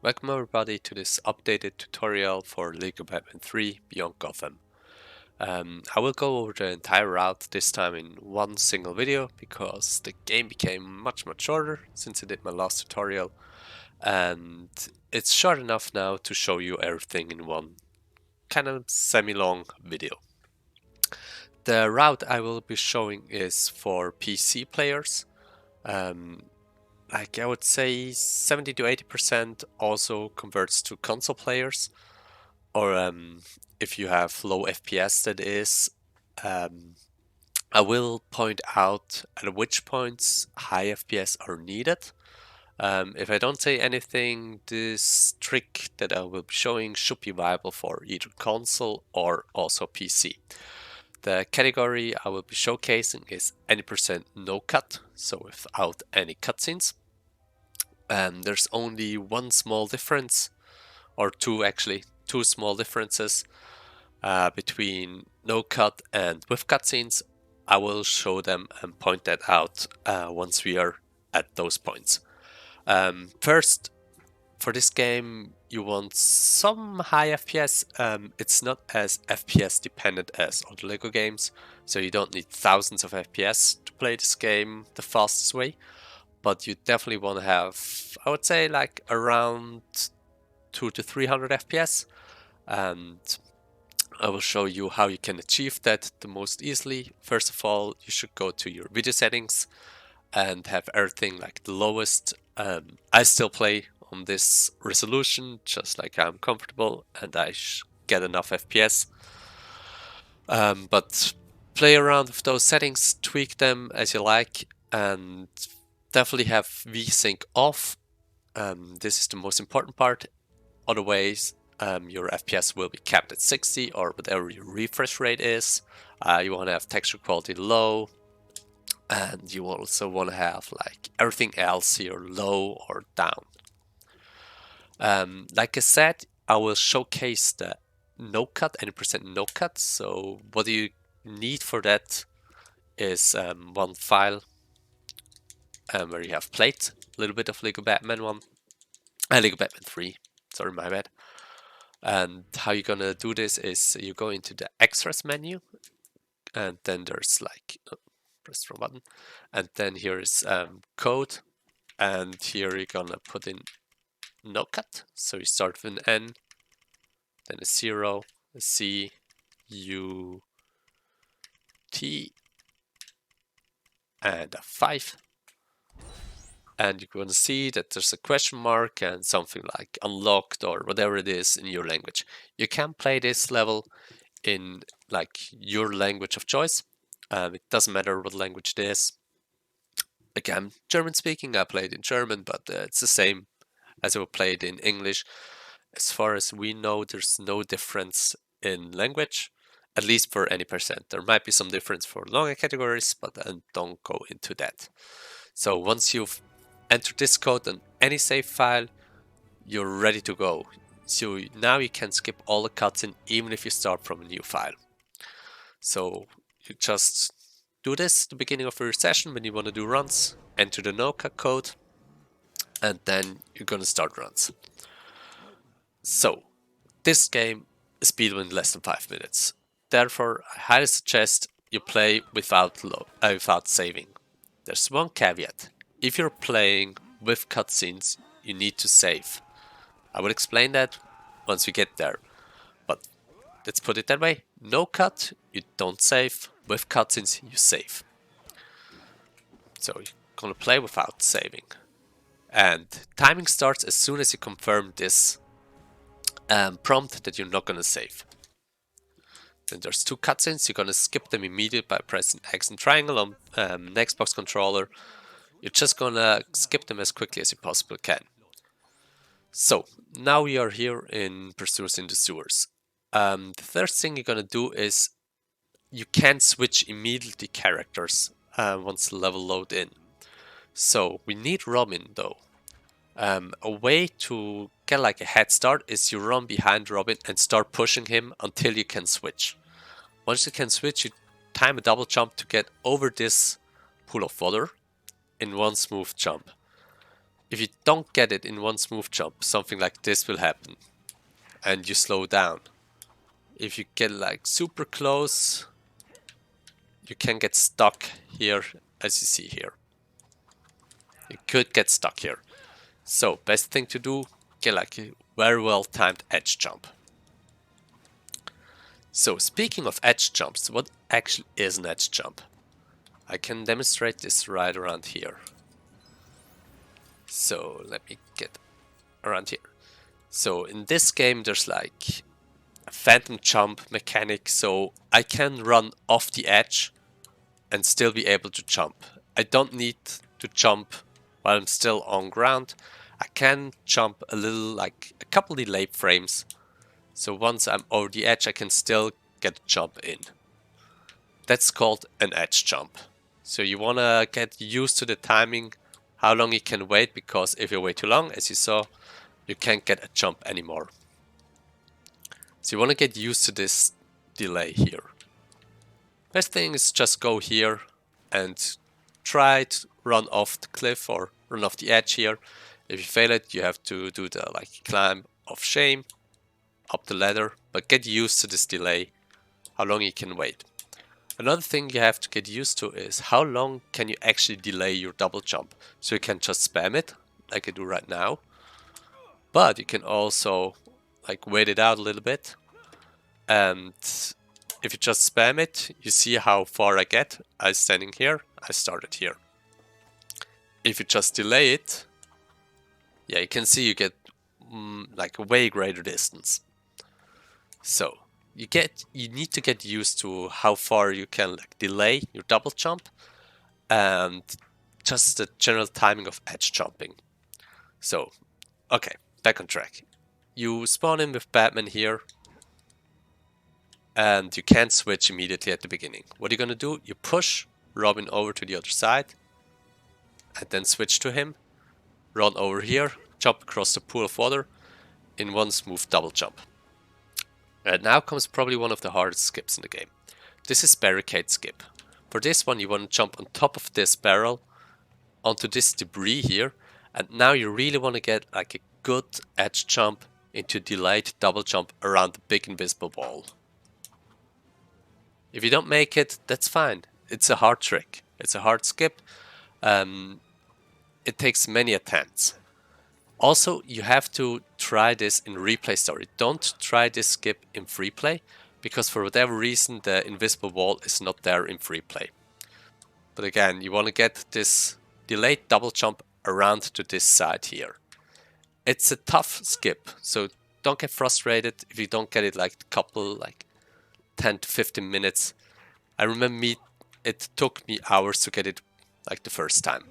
Welcome everybody to this updated tutorial for League of Batman 3 Beyond Gotham. I will go over the entire route this time in one single video because the game became much shorter since I did my last tutorial, and it's short enough now to show you everything in one kind of semi-long video. The route I will be showing is for PC players. Like I would say 70 to 80% also converts to console players, or if you have low FPS, that is. Um, I will point out at which points high FPS are needed. If I don't say anything, this trick that I will be showing should be viable for either console or also PC. The category I will be showcasing is any percent no cut, so without any cutscenes. There's only one small difference, or two actually, two small differences between no cut and with cutscenes. I will show them and point that out once we are at those points. First, for this game, you want some high FPS. It's not as FPS dependent as other LEGO games, so you don't need thousands of FPS to play this game the fastest way. But you definitely want to have, I would say, like around 200 to 300 FPS, and I will show you how you can achieve that the most easily. First of all, you should go to your video settings and have everything like the lowest. I still play on this resolution just like I'm comfortable and I get enough FPS. But play around with those settings, tweak them as you like, and definitely have VSync off. This is the most important part. Otherwise, your FPS will be capped at 60 or whatever your refresh rate is. You want to have texture quality low, and you also want to have like everything else here low or down. Like I said, I will showcase the no cut, any percent no cut. So what you need for that is one file where you have played a little bit of Lego Batman 1, Lego Batman 3, sorry, my bad. And how you're gonna do this is you go into the extras menu, and then there's like, press the wrong button, and then here is code, and here you're gonna put in no cut. So you start with an N, then a 0, a C, U, T, and a 5. And you're going to see that there's a question mark and something like unlocked or whatever it is in your language. You can play this level in like your language of choice. It doesn't matter what language it is. Again, German speaking, I played in German, but it's the same as I would play it in English. As far as we know, there's no difference in language, at least for any percent. There might be some difference for longer categories, but I don't go into that. So once you've entered this code on any save file, you're ready to go. So now you can skip all the cutscene even if you start from a new file. So you just do this at the beginning of your session when you want to do runs, enter the no-cut code, and then you're gonna start runs. So this game is speedrun in less than 5 minutes. Therefore, I highly suggest you play without saving. There's one caveat. If you're playing with cutscenes, you need to save. I will explain that once we get there. But let's put it that way. No cut, you don't save. With cutscenes, you save. So you're gonna play without saving. And timing starts as soon as you confirm this prompt that you're not gonna save. Then there's two cutscenes. You're gonna skip them immediately by pressing X and triangle on the Xbox controller. You're just gonna skip them as quickly as you possibly can. So now we are here in Pursuers in the Sewers. The first thing you're gonna do is you can switch immediately characters once the level load in. So we need Robin though. A way to get like a head start is you run behind Robin and start pushing him until you can switch. Once you can switch, you time a double jump to get over this pool of water in one smooth jump. if you don't get it in one smooth jump, something like this will happen and you slow down. If you get like super close, you can get stuck here, as you see here. You could get stuck here. So best thing to do, get like a very well timed edge jump. So speaking of edge jumps, what actually is an edge jump? I can demonstrate this right around here. So let me get around here. So in this game there's like a phantom jump mechanic, so I can run off the edge and still be able to jump. I don't need to jump while I'm still on ground. I can jump a little, like a couple delay frames. So once I'm over the edge, I can still get a jump in. That's called an edge jump. So you want to get used to the timing, how long you can wait, because if you wait too long, as you saw, you can't get a jump anymore. So you want to get used to this delay here. Best thing is just go here and try to run off the cliff or run off the edge here. If you fail it, you have to do the like climb of shame up the ladder, but get used to this delay, how long you can wait. Another thing you have to get used to is how long can you actually delay your double jump. So you can just spam it like I do right now, but you can also like wait it out a little bit, and if you just spam it, you see how far I get. I'm standing here, I started here. If you just delay it, yeah, you can see you get like a way greater distance. So you need to get used to how far you can like delay your double jump and just the general timing of edge jumping. So, okay, back on track. You spawn in with Batman here, and you can't switch immediately at the beginning. What you're gonna do, you push Robin over to the other side, and then switch to him, run over here, jump across the pool of water in one smooth double jump. And now comes probably one of the hardest skips in the game. This is barricade skip. For this one, you want to jump on top of this barrel onto this debris here, and now you really want to get like a good edge jump into delayed double jump around the big invisible wall. If you don't make it, that's fine. It's a hard trick. It's a hard skip. It takes many attempts. Also, you have to try this in replay story. Don't try this skip in free play, because for whatever reason the invisible wall is not there in free play. But again, you want to get this delayed double jump around to this side here. It's a tough skip, so don't get frustrated if you don't get it like a couple, like 10 to 15 minutes. I remember it took me hours to get it like the first time.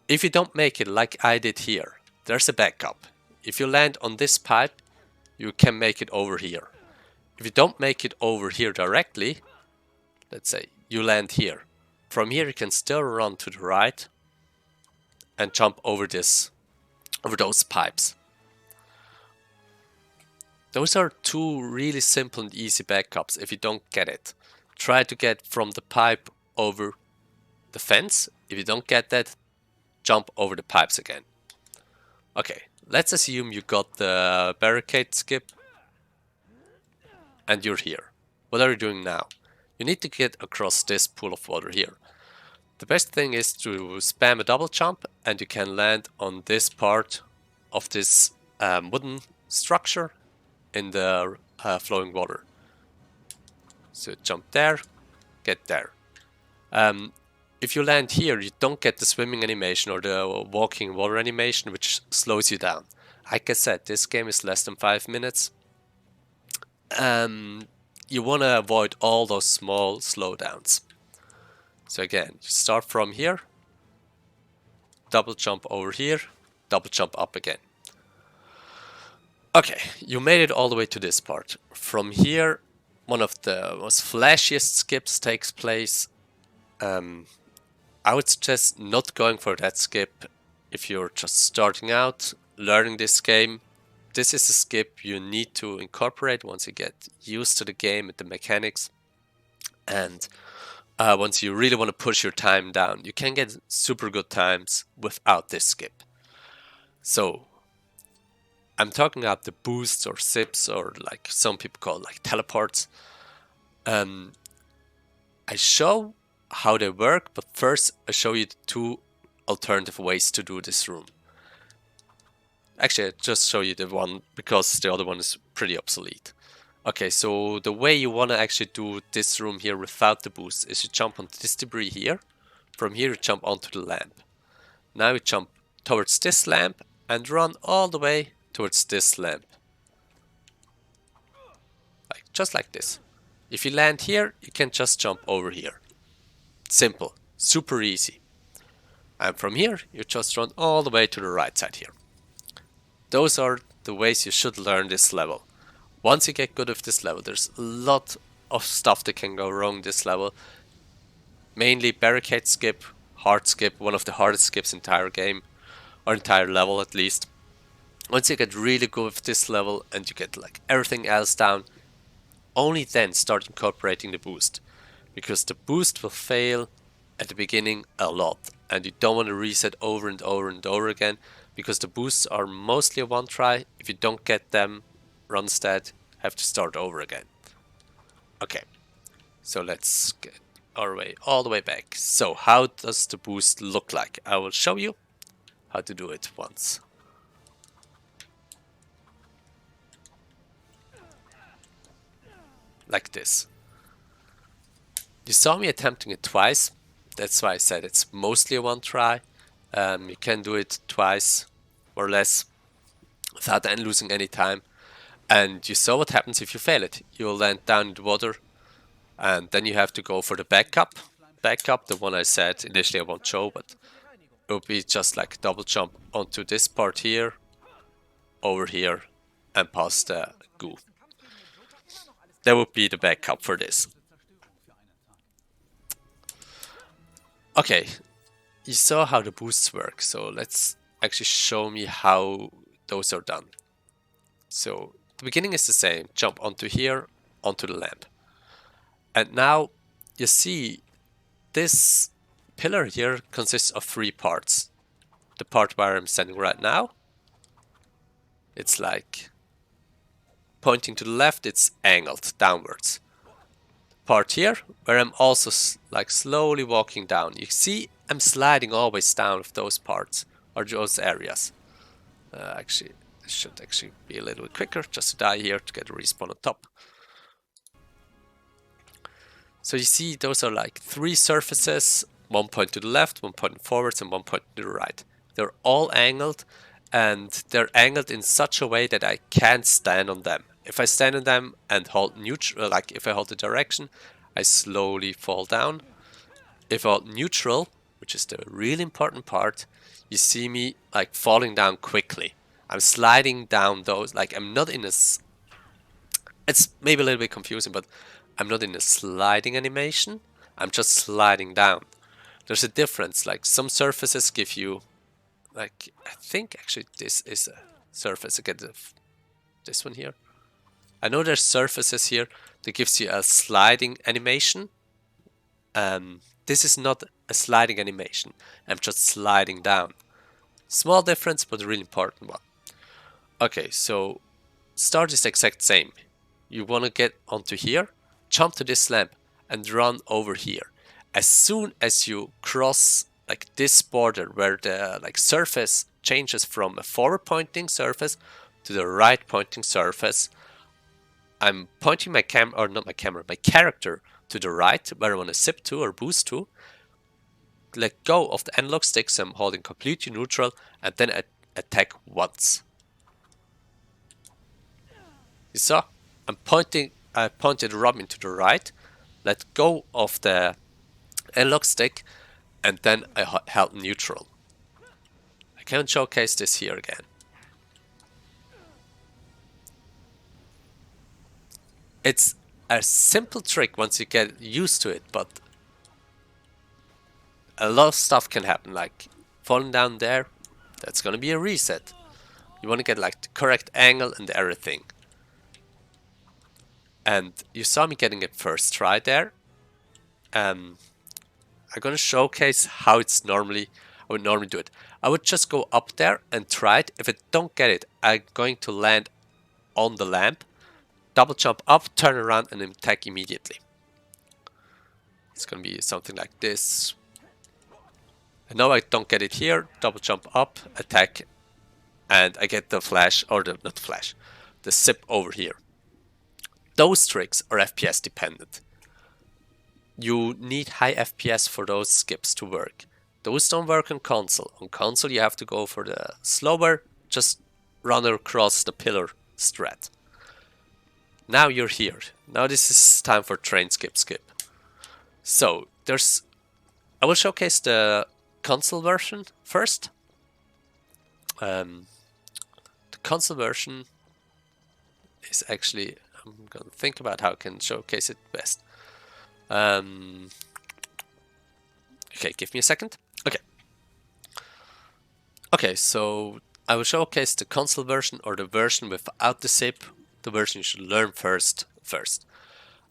If you don't make it like I did here, there's a backup. If you land on this pipe, you can make it over here. If you don't make it over here directly, let's say you land here. From here you can still run to the right and jump over those pipes. Those are two really simple and easy backups if you don't get it. Try to get from the pipe over the fence. If you don't get that, jump over the pipes again. Okay, let's assume you got the barricade skip and you're here. What are you doing now? You need to get across this pool of water here. The best thing is to spam a double jump, and you can land on this part of this wooden structure in the flowing water. So jump there, get there. If you land here, you don't get the swimming animation or the walking water animation, which slows you down. Like I said, this game is less than 5 minutes. You want to avoid all those small slowdowns. So again, you start from here, double jump over here, double jump up again. Okay, you made it all the way to this part. From here, one of the most flashiest skips takes place. I would suggest not going for that skip if you're just starting out, learning this game. This is a skip you need to incorporate once you get used to the game and the mechanics. And once you really want to push your time down, you can get super good times without this skip. So I'm talking about the boosts or zips, or like some people call it, like teleports. I show how they work, but first I show you the two alternative ways to do this room. Actually, I just show you the one because the other one is pretty obsolete. Okay, so the way you want to actually do this room here without the boost is you jump onto this debris here. From here you jump onto the lamp. Now you jump towards this lamp and run all the way towards this lamp. Just like this. If you land here, you can just jump over here. Simple, super easy. And from here, you just run all the way to the right side here. Those are the ways you should learn this level. Once you get good with this level, there's a lot of stuff that can go wrong this level. Mainly barricade skip, hard skip, one of the hardest skips entire game, or entire level at least. Once you get really good with this level and you get like everything else down, only then start incorporating the boost. Because the boost will fail at the beginning a lot, and you don't want to reset over and over and over again, because the boosts are mostly a one try. If you don't get them, run stat, have to start over again. Okay, so let's get our way all the way back. So how does the boost look like? I will show you how to do it once. Like this. You saw me attempting it twice. That's why I said it's mostly a one try. You can do it twice or less without losing any time. And you saw what happens if you fail it. You'll land down in the water, and then you have to go for the backup. Backup, the one I said initially I won't show, but it will be just like double jump onto this part here, over here, and past the goo. That would be the backup for this. Okay, you saw how the boosts work, so let's actually show me how those are done. So the beginning is the same, jump onto here, onto the lamp. And now you see this pillar here consists of three parts. The part where I'm standing right now, it's like pointing to the left, it's angled downwards. Part here, where I'm also like slowly walking down. You see, I'm sliding always down with those parts, or those areas. Actually, this should actually be a little bit quicker, just to die here to get a respawn on top. So you see, those are like three surfaces, one point to the left, one point forwards, and one point to the right. They're all angled, and they're angled in such a way that I can't stand on them. If I stand on them and hold neutral, like if I hold the direction, I slowly fall down. If I hold neutral, which is the really important part, you see me like falling down quickly. I'm sliding down those, like I'm not in a... It's maybe a little bit confusing, but I'm not in a sliding animation. I'm just sliding down. There's a difference, like some surfaces give you, like, I think actually this is a surface. I get this one here. I know there's surfaces here that gives you a sliding animation. This is not a sliding animation. I'm just sliding down. Small difference, but a really important one. Okay, so start is the exact same. You want to get onto here, jump to this lamp, and run over here. As soon as you cross like this border where the like surface changes from a forward pointing surface to the right pointing surface, I'm pointing my camera, or not my camera, my character to the right where I want to zip to or boost to. Let go of the analog sticks, I'm holding completely neutral, and then attack once. You saw? I pointed Robin to the right, let go of the analog stick, and then I held neutral. I can showcase this here again. It's a simple trick once you get used to it, but a lot of stuff can happen, like falling down there, that's gonna be a reset. You want to get like the correct angle and everything. And you saw me getting it first try there. I'm gonna showcase how I would normally do it. I would just go up there and try it. If I don't get it, I'm going to land on the lamp, double jump up, turn around, and attack immediately. It's going to be something like this. And now I don't get it here, double jump up, attack, and I get the flash, or the, not flash, the zip over here. Those tricks are FPS dependent. You need high FPS for those skips to work. Those don't work on console. On console you have to go for the slower, just run across the pillar strat. Now you're here. Now this is time for train skip. So I will showcase the console version first. The console version is actually, I'm gonna think about how I can showcase it best. Okay, give me a second. Okay, so I will showcase the console version, or the version without the zip, the version you should learn first.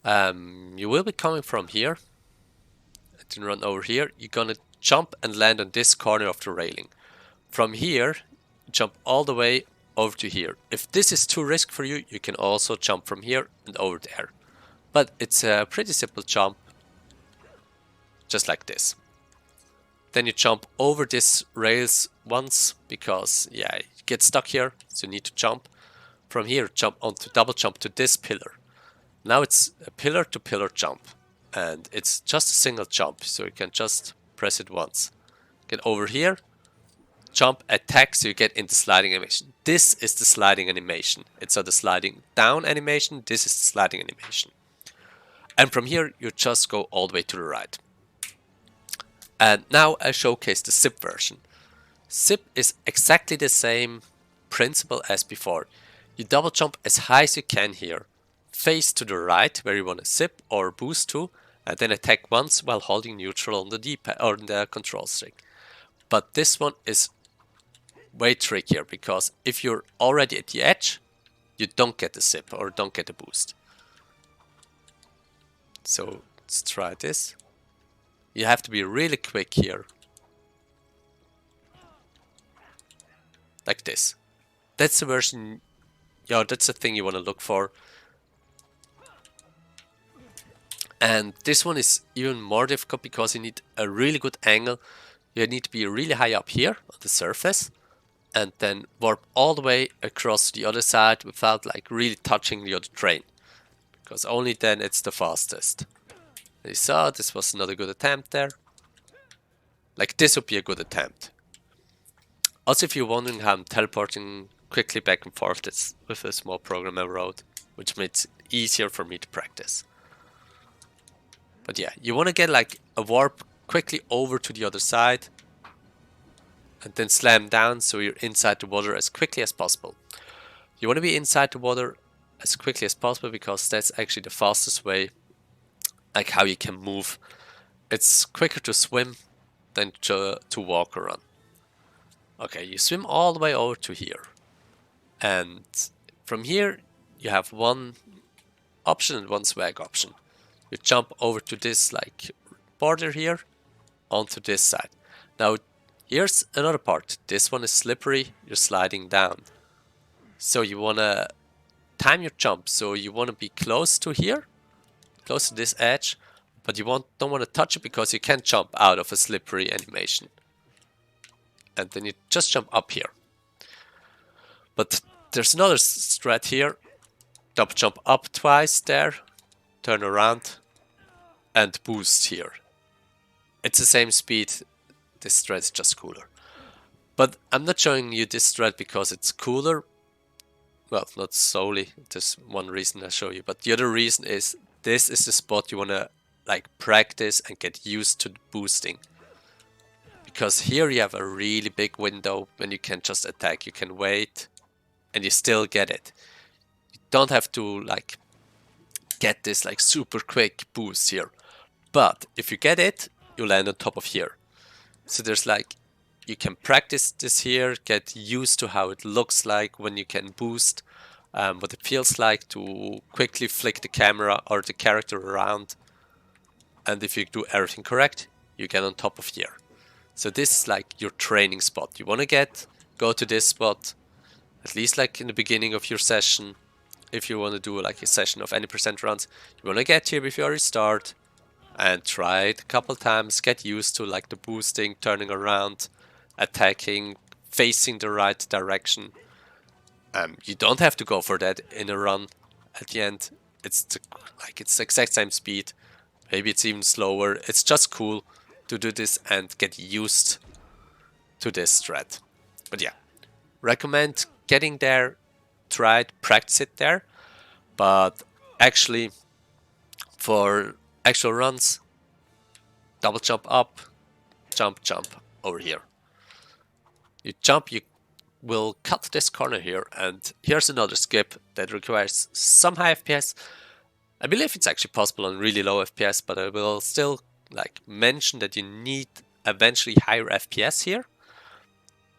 You will be coming from here, and then run over here. You're gonna jump and land on this corner of the railing. From here, jump all the way over to here. If this is too risky for you, you can also jump from here and over there. But it's a pretty simple jump, just like this. Then you jump over this rails once, because yeah, you get stuck here, so you need to jump. From here, jump onto, double jump to this pillar. Now it's a pillar to pillar jump, and it's just a single jump, so you can just press it once. Get over here, jump, attack, so you get into sliding animation. This is the sliding animation. It's not the sliding down animation, this is the sliding animation. And from here, you just go all the way to the right. And now I showcase the zip version. Zip is exactly the same principle as before. You double jump as high as you can here, face to the right where you want to zip or boost to, and then attack once while holding neutral on the D-pad or the control stick. But this one is way trickier, because if you're already at the edge, you don't get the zip or don't get the boost. So let's try this. You have to be really quick here. Like this. That's the version, yeah, that's the thing you want to look for. And this one is even more difficult, because you need a really good angle. You need to be really high up here on the surface, and then warp all the way across the other side without like really touching the other train, because only then it's the fastest. You saw this was not a good attempt there. Like this would be a good attempt. Also, if you're wondering how I'm teleporting quickly back and forth, it's with a small program I wrote, which makes it easier for me to practice. But yeah, you want to get like a warp quickly over to the other side, and then slam down so you're inside the water as quickly as possible. You want to be inside the water as quickly as possible, because that's actually the fastest way, like how you can move. It's quicker to swim than to walk or run. Okay, you swim all the way over to here, and from here you have one option and one swag option. You jump over to this like border here onto this side. Now here's another part. This one is slippery, you're sliding down. So you want to time your jump, so you want to be close to here, close to this edge, but you don't want to touch it, because you can't jump out of a slippery animation. And then you just jump up here. But there's another strat here. Double jump up twice there, turn around, and boost here. It's the same speed, this strat is just cooler. But I'm not showing you this strat because it's cooler. Well, not solely, there's one reason I show you, but the other reason is this is the spot you want to like practice and get used to boosting. Because here you have a really big window when you can just attack. You can wait and you still get it. You don't have to like get this like super quick boost here. But if you get it, you land on top of here. So there's like, you can practice this here, get used to how it looks like when you can boost, what it feels like to quickly flick the camera or the character around. And if you do everything correct, you get on top of here. So this is like your training spot. You want to go to this spot, at least like in the beginning of your session. If you want to do like a session of any percent runs, you want to get here before you start and try it a couple times, get used to like the boosting, turning around, attacking, facing the right direction. You don't have to go for that in a run at the end. It's it's the exact same speed. Maybe it's even slower. It's just cool to do this and get used to this strat. But yeah, recommend getting there, try it, practice it there. But actually, for actual runs, double jump up, jump over here. You jump, you will cut this corner here, and here's another skip that requires some high FPS. I believe it's actually possible on really low FPS, but I will still like mention that you need eventually higher FPS here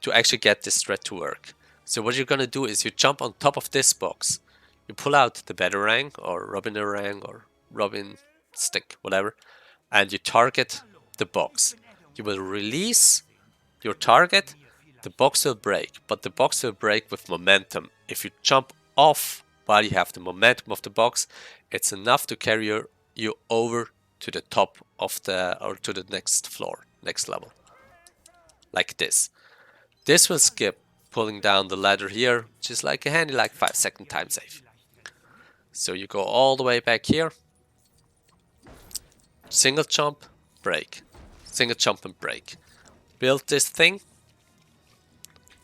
to actually get this strat to work. So what you're gonna do is you jump on top of this box, you pull out the batarang or Robinarang or Robin stick, whatever, and you target the box. You will release your target, the box will break, but the box will break with momentum. If you jump off while you have the momentum of the box, it's enough to carry you over to the top of or to the next floor, next level. Like this. This will skip pulling down the ladder here, which is like a handy 5-second time save. So you go all the way back here, single jump, break, single jump and break. Build this thing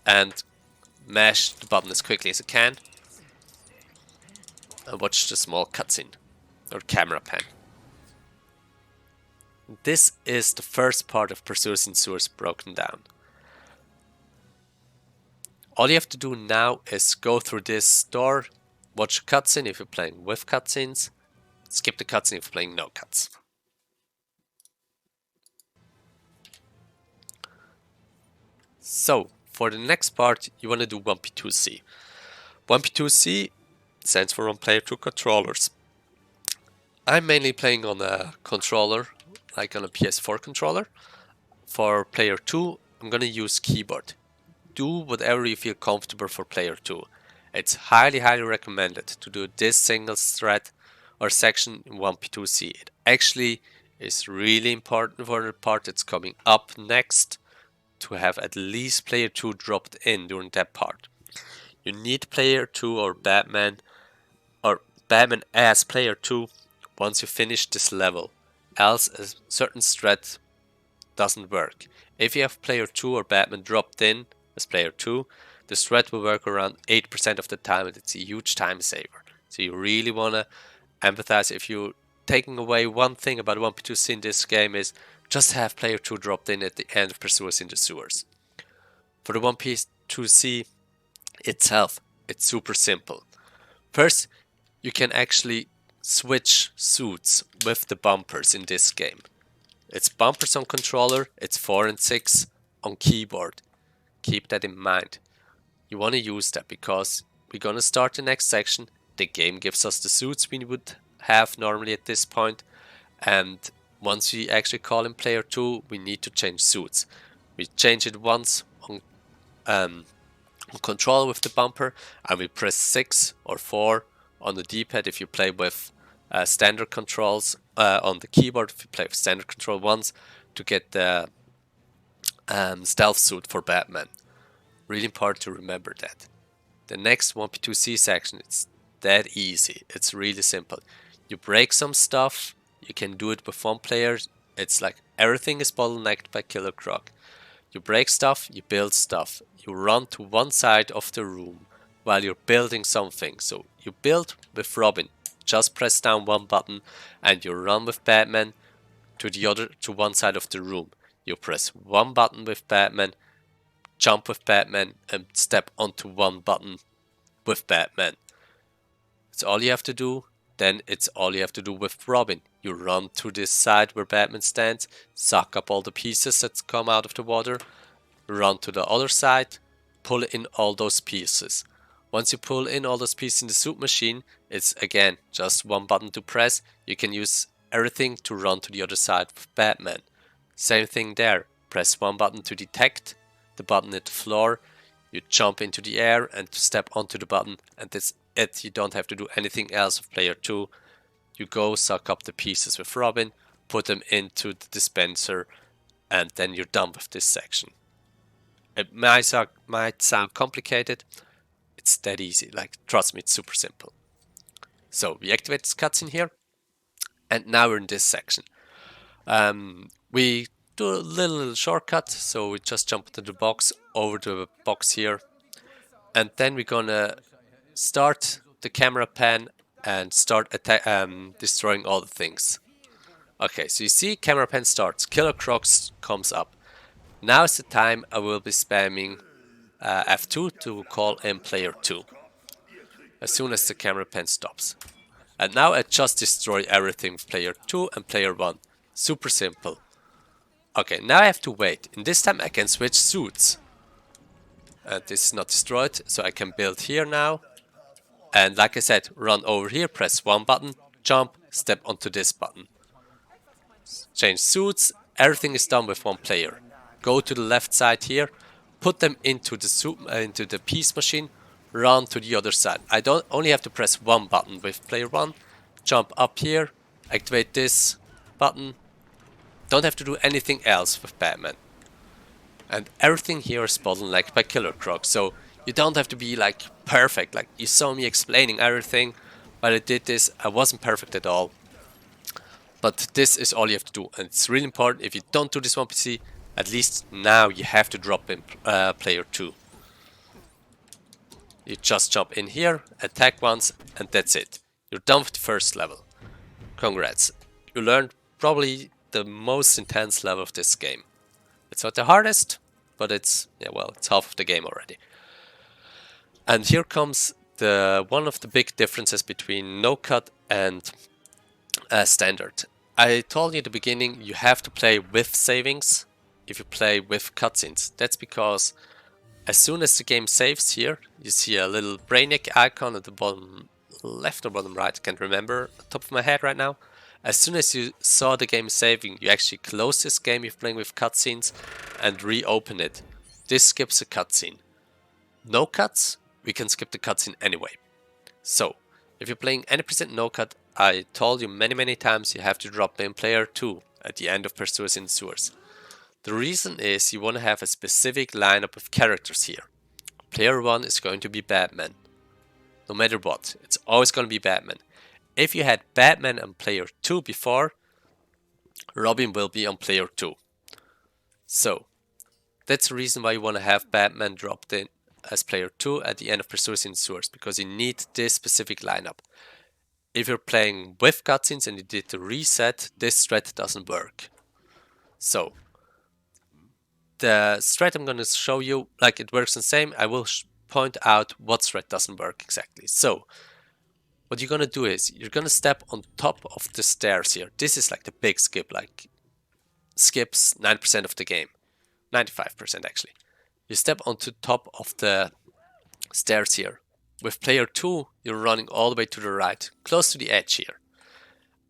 and mash the button as quickly as you can and watch the small cutscene or camera pan. This is the first part of Pursuers in Sewers broken down. All you have to do now is go through this door, watch a cutscene if you're playing with cutscenes, skip the cutscene if you're playing no cuts. So, for the next part, you want to do 1P2C. 1P2C stands for One Player Two Controllers. I'm mainly playing on a controller, like on a PS4 controller. For player 2, I'm gonna use keyboard. Do whatever you feel comfortable for player 2. It's highly recommended to do this single strat or section in 1P2C. It actually is really important for the part that's coming up next to have at least player 2 dropped in during that part. You need player 2 or Batman as player 2 once you finish this level, else a certain strat doesn't work. If you have player 2 or Batman dropped in as player 2, the strat will work around 8% of the time and it's a huge time saver. So you really want to empathize. If you're taking away one thing about 1P2C in this game is just have player 2 dropped in at the end of Pursuers in the Sewers. For the 1P2C itself, it's super simple. First, you can actually switch suits with the bumpers in this game. It's bumpers on controller, it's 4 and 6 on keyboard. Keep that in mind. You want to use that because we're gonna start the next section. The game gives us the suits we would have normally at this point, and once we actually call in player 2, we need to change suits. We change it once on controller with the bumper, and we press 6 or 4 on the D-pad if you play with standard controls on the keyboard, if you play with standard control once, to get the stealth suit for Batman. Really important to remember that. The next 1P2C section, it's that easy. It's really simple. You break some stuff, you can do it with one player. It's like everything is bottlenecked by Killer Croc. You break stuff, you build stuff. You run to one side of the room while you're building something. So you build with Robin. Just press down one button and you run with Batman to one side of the room. You press one button with Batman, jump with Batman, and step onto one button with Batman. It's all you have to do. Then it's all you have to do with Robin. You run to this side where Batman stands, suck up all the pieces that come out of the water, run to the other side, pull in all those pieces. Once you pull in all those pieces in the suit machine, it's again just one button to press. You can use everything to run to the other side with Batman. Same thing there. press one button to detect the button at the floor, you jump into the air and step onto the button, and that's it. You don't have to do anything else with player 2. You go suck up the pieces with Robin, put them into the dispenser, and then you're done with this section. It might sound complicated. It's that easy. Like, trust me, it's super simple. So we activate this cutscene here, and now we're in this section. We do a little shortcut, so we just jump into the box, over the box here, and then we're gonna start the camera pan and start destroying all the things. Okay, so you see camera pan starts, Killer Crocs comes up. Now is the time I will be spamming F2 to call in player 2 as soon as the camera pan stops. And now I just destroy everything with player 2 and player 1. Super simple. Okay, now I have to wait. In this time I can switch suits. This is not destroyed, so I can build here now. And like I said, run over here, press one button, jump, step onto this button. Change suits, everything is done with one player. Go to the left side here, put them into the piece machine, run to the other side. I don't only have to press one button with player 1, jump up here, activate this button. Don't have to do anything else with Batman. And everything here is bottlenecked by Killer Croc, so you don't have to be like perfect. Like, you saw me explaining everything, but I did this, I wasn't perfect at all. But this is all you have to do, and it's really important. If you don't do this one PC, at least now you have to drop in player 2. You just jump in here, attack once, and that's it. You're done with the first level. Congrats. You learned probably the most intense level of this game. It's not the hardest, but it's half of the game already. And here comes one of the big differences between no cut and standard. I told you at the beginning you have to play with savings if you play with cutscenes. That's because as soon as the game saves here, you see a little Brainiac icon at the bottom left or bottom right, I can't remember top of my head right now. As soon as you saw the game saving, you actually close this game if you're playing with cutscenes and reopen it. This skips a cutscene. No cuts, we can skip the cutscene anyway. So, if you're playing any percent no cut, I told you many times you have to drop in player 2 at the end of Pursuers in the Sewers. The reason is you want to have a specific lineup of characters here. Player 1 is going to be Batman. No matter what, it's always going to be Batman. If you had Batman on player 2 before, Robin will be on player 2. So, that's the reason why you want to have Batman dropped in as player 2 at the end of Pursuers in the Sewers, because you need this specific lineup. If you're playing with cutscenes and you did the reset, this strat doesn't work. So, the strat I'm going to show you, like it works the same, I will point out what strat doesn't work exactly. So, what you're going to do is, you're going to step on top of the stairs here. This is like the big skip, like skips 9% of the game. 95% actually. You step onto top of the stairs here. With player 2, you're running all the way to the right, close to the edge here.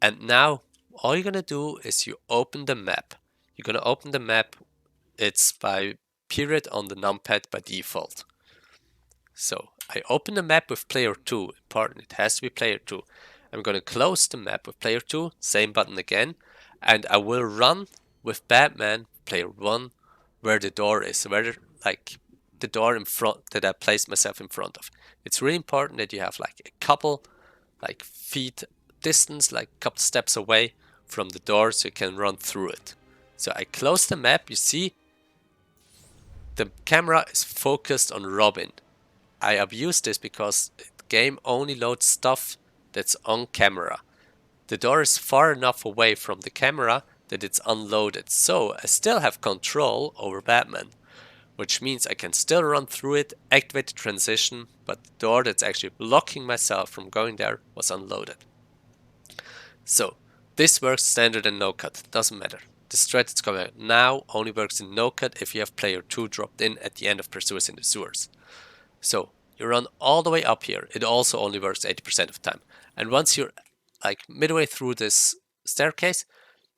And now, all you're going to do is you open the map. You're going to open the map, it's by period on the numpad by default. So, I open the map with player 2, important, it has to be player 2. I'm going to close the map with player 2, same button again, and I will run with Batman, player 1, where the door is, where like the door in front that I placed myself in front of. It's really important that you have like a couple like feet distance, like a couple steps away from the door so you can run through it. So I close the map, you see the camera is focused on Robin. I abuse this because the game only loads stuff that's on camera. The door is far enough away from the camera that it's unloaded, so I still have control over Batman, which means I can still run through it, activate the transition, but the door that's actually blocking myself from going there was unloaded. So, this works standard and no cut, doesn't matter. The strat that's coming out now only works in no cut if you have player 2 dropped in at the end of Pursuers in the Sewers. So, you run all the way up here, it also only works 80% of the time. And once you're like midway through this staircase,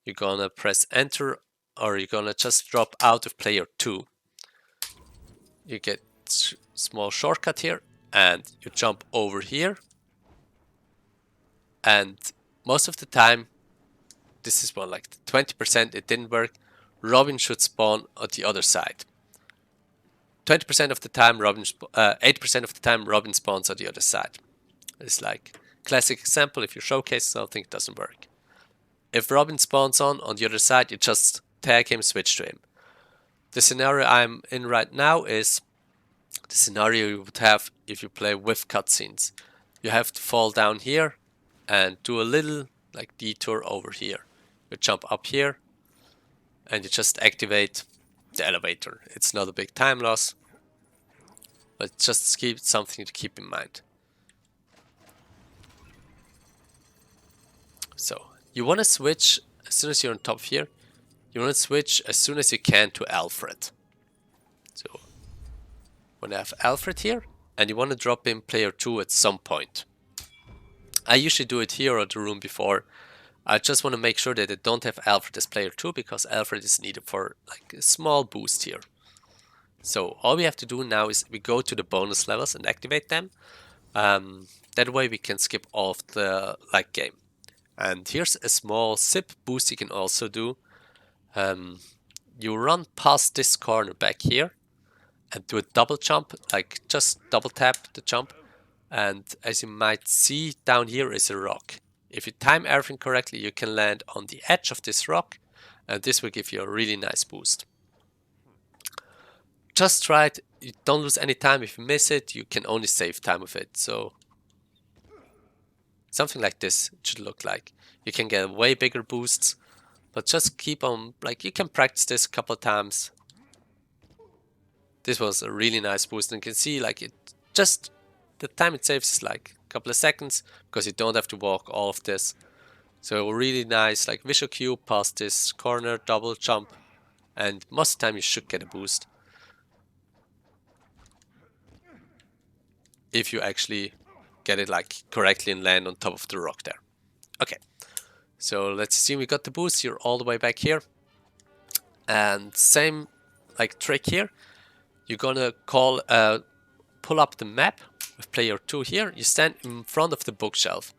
you're gonna press enter or you're gonna just drop out of player 2. You get small shortcut here, and you jump over here. And most of the time, this is one like 20% it didn't work. Robin should spawn on the other side. 20% of the time, 8% of the time, Robin spawns on the other side. It's like classic example. If you showcase something, it doesn't work. If Robin spawns on the other side, you just tag him, switch to him. The scenario I'm in right now is the scenario you would have if you play with cutscenes. You have to fall down here and do a little like detour over here. You jump up here and you just activate the elevator. It's not a big time loss, but just keep something to keep in mind. So you want to switch as soon as you're on top here. You want to switch as soon as you can to Alfred. So you want to have Alfred here, and you want to drop in player 2 at some point. I usually do it here or the room before. I just want to make sure that I don't have Alfred as player 2 because Alfred is needed for like a small boost here. So all we have to do now is we go to the bonus levels and activate them. That way we can skip all of the like game. And here's a small zip boost you can also do. You run past this corner back here and do a double jump, like just double tap the jump. And as you might see, down here is a rock. If you time everything correctly, you can land on the edge of this rock, and this will give you a really nice boost. Just try it. You don't lose any time. If you miss it, you can only save time with it. So something like this it should look like. You can get way bigger boosts, but just keep on, like you can practice this a couple of times. This was a really nice boost, and you can see like it just, the time it saves is like a couple of seconds because you don't have to walk all of this. So really nice like visual cue past this corner, double jump, and most of the time you should get a boost. If you actually get it like correctly and land on top of the rock there. Okay, so let's assume we got the boost. You're all the way back here. And same like trick here. You're gonna pull up the map with player 2 here. You stand in front of the bookshelf.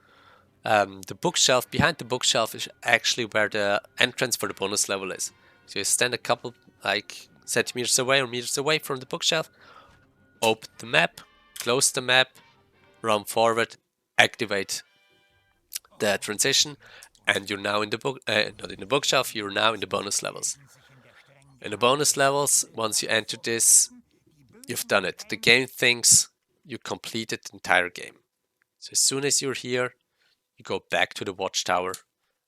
The bookshelf, behind the bookshelf is actually where the entrance for the bonus level is. So you stand a couple like centimeters away or meters away from the bookshelf, open the map, close the map, run forward, activate the transition, and you're now in the not in the bookshelf, you're now in the bonus levels. In the bonus levels, once you enter this, you've done it. The game thinks you completed the entire game. So as soon as you're here, you go back to the watchtower,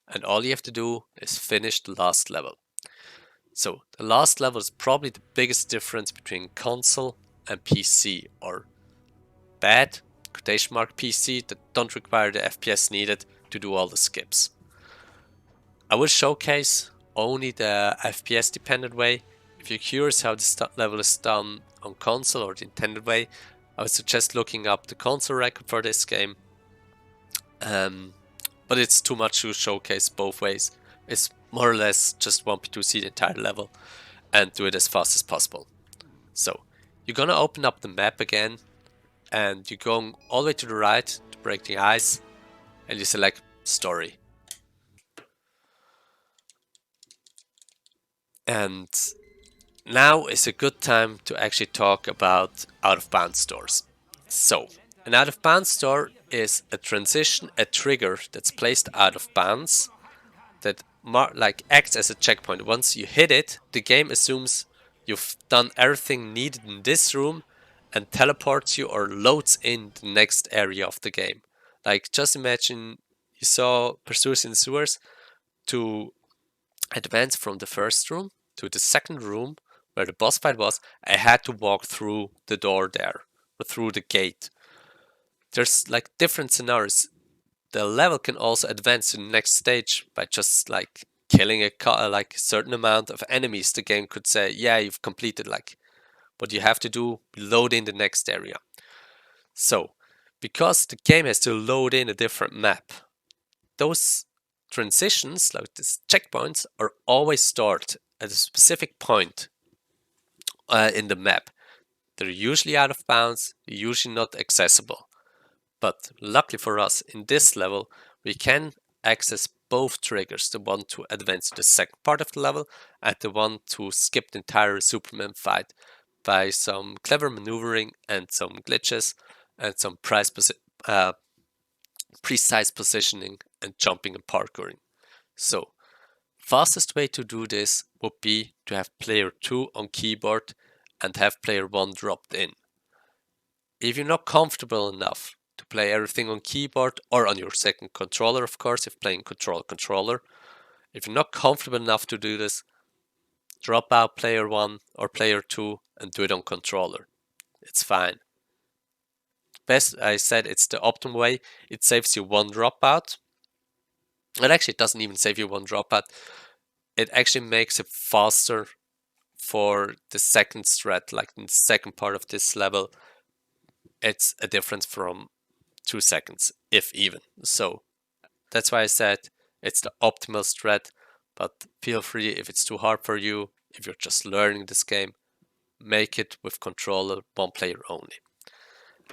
and all you have to do is finish the last level. So the last level is probably the biggest difference between console and PC, or bad quotation mark PC that don't require the FPS needed to do all the skips. I will showcase only the FPS dependent way. If you're curious how this level is done on console or the intended way, I would suggest looking up the console record for this game. But it's too much to showcase both ways. It's more or less just 1p2c the entire level and do it as fast as possible. So you're gonna open up the map again, and you're going all the way to the right to break the ice, and you select story. And now is a good time to actually talk about out-of-bounds stores. So an out-of-bounds store is a transition, a trigger that's placed out of bounds that acts as a checkpoint. Once you hit it, the game assumes you've done everything needed in this room and teleports you or loads in the next area of the game. Like just imagine you saw Pursuers in the Sewers. To advance from the first room to the second room where the boss fight was, I had to walk through the door there, or through the gate. There's like different scenarios. The level can also advance to the next stage by just like killing a certain amount of enemies. The game could say, yeah, you've completed like what you have to do, load in the next area. So because the game has to load in a different map, those transitions, like these checkpoints, are always stored at a specific point in the map. They're usually out of bounds, usually not accessible. But luckily for us, in this level, we can access both triggers, the one to advance to the second part of the level and the one to skip the entire Superman fight by some clever maneuvering and some glitches and some precise positioning and jumping and parkouring. So, fastest way to do this would be to have player 2 on keyboard and have player 1 dropped in. If you're not comfortable enough to play everything on keyboard or on your second controller, of course, if playing controller, if you're not comfortable enough to do this, drop out player 1 or player 2 and do it on controller. It's fine. Best, I said, it's the optimal way. It saves you one dropout. And actually, it doesn't even save you one dropout. It actually makes it faster for the second strat, like in the second part of this level. It's a difference from 2 seconds, if even. So that's why I said it's the optimal strat, but feel free if it's too hard for you, if you're just learning this game, make it with controller, one player only.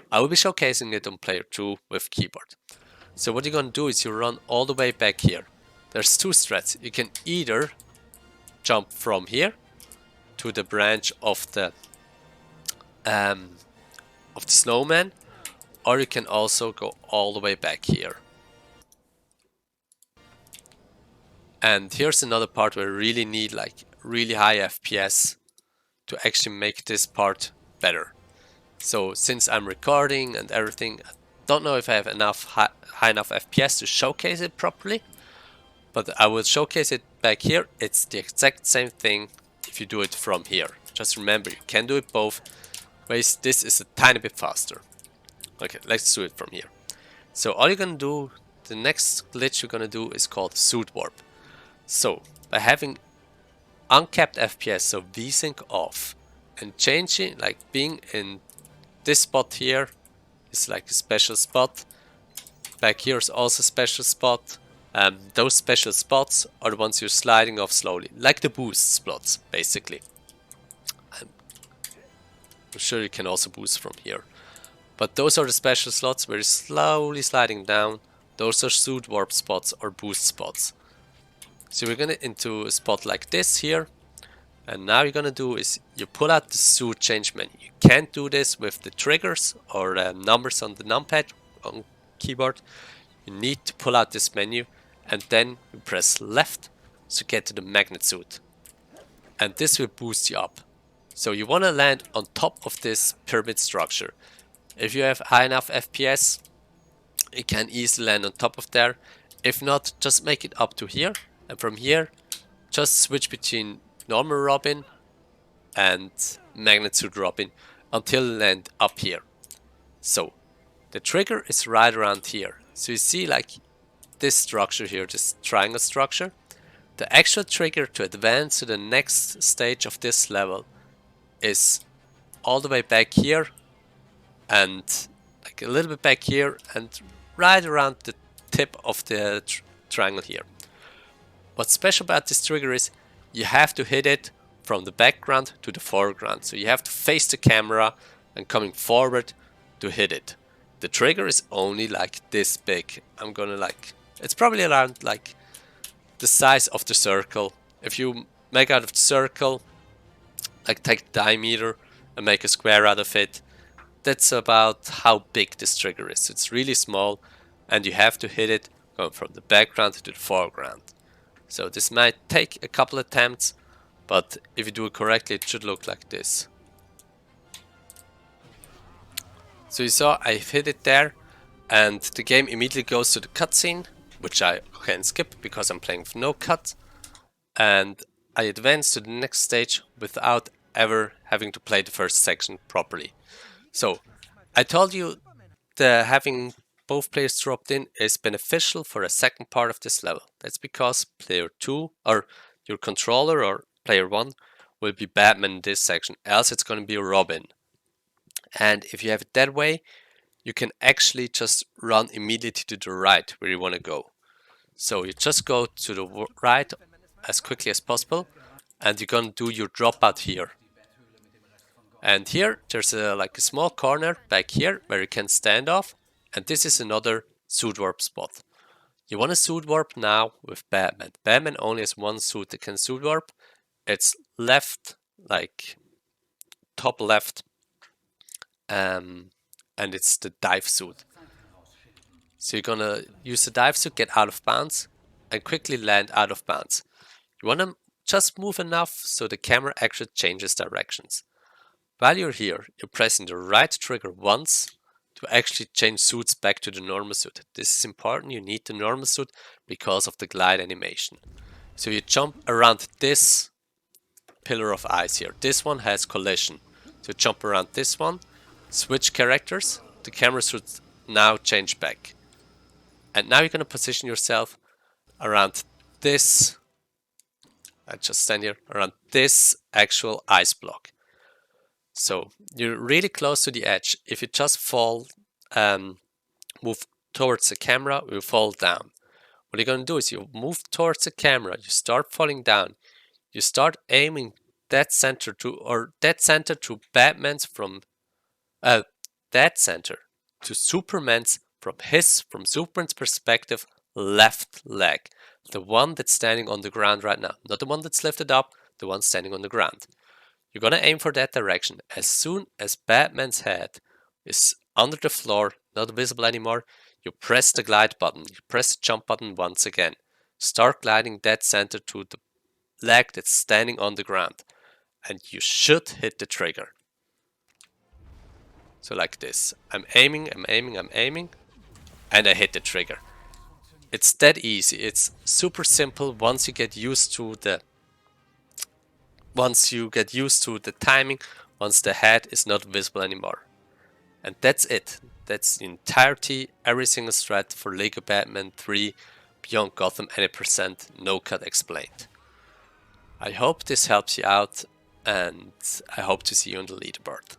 I will be showcasing it on player 2 with keyboard. So what you're gonna do is you run all the way back here. There's 2 strats. You can either jump from here to the branch of the snowman, or you can also go all the way back here. And here's another part where you really need like really high FPS to actually make this part better. So since I'm recording and everything, I don't know if I have enough high enough FPS to showcase it properly, but I will showcase it back here. It's the exact same thing if you do it from here. Just remember, you can do it both ways. This is a tiny bit faster. Okay, let's do it from here. So all you're gonna do, the next glitch you're gonna do is called suit warp. So by having uncapped FPS, so VSync off, and changing, like being in this spot here is like a special spot. Back here is also a special spot. Those special spots are the ones you're sliding off slowly, like the boost spots, basically. I'm sure you can also boost from here. But those are the special slots where you're slowly sliding down. Those are suit warp spots or boost spots. So we're gonna into a spot like this here. And now you're gonna do is you pull out the suit change menu. You can't do this with the triggers or numbers on the numpad on keyboard. You need to pull out this menu and then you press left to get to the magnet suit. And this will boost you up. So you wanna land on top of this pyramid structure. If you have high enough FPS, you can easily land on top of there. If not, just make it up to here. And from here, just switch between normal Robin and magnet suit Robin until you land up here. So the trigger is right around here. So you see like this structure here, this triangle structure. The actual trigger to advance to the next stage of this level is all the way back here and like a little bit back here and right around the tip of the triangle here. What's special about this trigger is you have to hit it from the background to the foreground. So you have to face the camera and coming forward to hit it. The trigger is only like this big. I'm gonna like, it's probably around like the size of the circle. If you make out of the circle, like take the diameter and make a square out of it, that's about how big this trigger is. It's really small and you have to hit it going from the background to the foreground. So this might take a couple attempts, but if you do it correctly, it should look like this. So you saw I hit it there, and the game immediately goes to the cutscene, which I can skip because I'm playing with no cut. And I advance to the next stage without ever having to play the first section properly. So I told you that having both players dropped in is beneficial for a second part of this level. That's because player 2 or your controller or player 1 will be Batman in this section, else it's going to be Robin. And if you have it that way, you can actually just run immediately to the right where you want to go. So you just go to the right as quickly as possible and you're gonna do your dropout here. And here there's a small corner back here where you can stand off, and this is another suit warp spot. You want to suit warp now with Batman. Batman only has one suit that can suit warp. It's left, top left, and it's the dive suit. So you're gonna use the dive suit, get out of bounds, and quickly land out of bounds. You wanna just move enough so the camera actually changes directions. While you're here, you're pressing the right trigger once to actually change suits back to the normal suit. This is important, you need the normal suit because of the glide animation. So you jump around this pillar of ice here. This one has collision. So jump around this one, switch characters, the camera should now change back. And now you're going to position yourself around this, I just stand here, around this actual ice block. So you're really close to the edge. If you just fall, move towards the camera, you fall down. What you're going to do is you move towards the camera, you start falling down, you start aiming dead center to Batman's from dead center to Superman's from Superman's perspective left leg, the one that's standing on the ground right now, not the one that's lifted up, the one standing on the ground. You're gonna aim for that direction. As soon as Batman's head is under the floor, not visible anymore, you press the glide button, you press the jump button once again. Start gliding dead center to the leg that's standing on the ground, and you should hit the trigger. So like this, I'm aiming, and I hit the trigger. It's that easy, it's super simple once you get used to the timing, once the head is not visible anymore. And that's it. That's the entirety, every single strat for Lego Batman 3 Beyond Gotham 80% no cut explained. I hope this helps you out, and I hope to see you on the leaderboard.